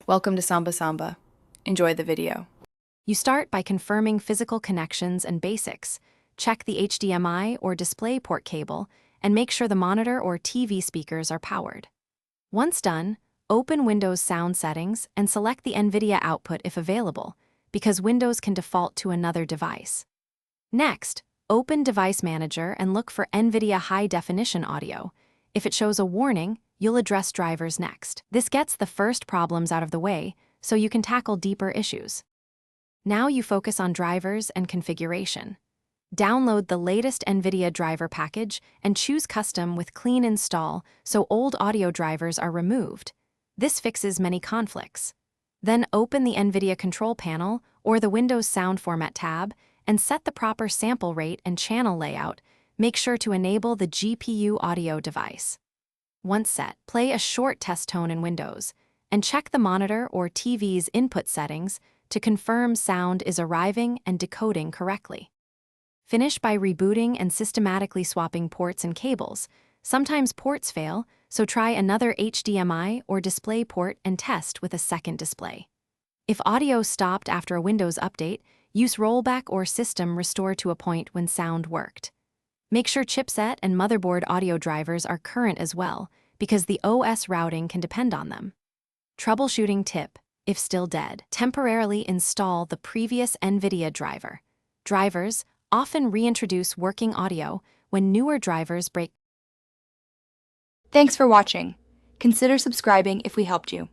Welcome to Samba Samba. Enjoy the video. You start by confirming physical connections and basics. Check the HDMI or DisplayPort cable and make sure the monitor or TV speakers are powered. Once done, open Windows Sound Settings and select the Nvidia output if available, because Windows can default to another device. Next, open Device Manager and look for Nvidia High Definition Audio. If it shows a warning, you'll address drivers next. This gets the first problems out of the way, so you can tackle deeper issues. Now you focus on drivers and configuration. Download the latest Nvidia driver package and choose Custom with Clean Install so old audio drivers are removed. This fixes many conflicts. Then open the Nvidia Control Panel or the Windows Sound Format tab and set the proper sample rate and channel layout. Make sure to enable the GPU audio device. Once set, play a short test tone in Windows and check the monitor or TV's input settings to confirm sound is arriving and decoding correctly. Finish by rebooting and systematically swapping ports and cables. Sometimes ports fail, so try another HDMI or display port and test with a second display. If audio stopped after a Windows update, use rollback or system restore to a point when sound worked. Make sure chipset and motherboard audio drivers are current as well, because the OS routing can depend on them. Troubleshooting tip: if still dead, temporarily install the previous Nvidia driver. Drivers often reintroduce working audio when newer drivers break. Thanks for watching. Consider subscribing if we helped you.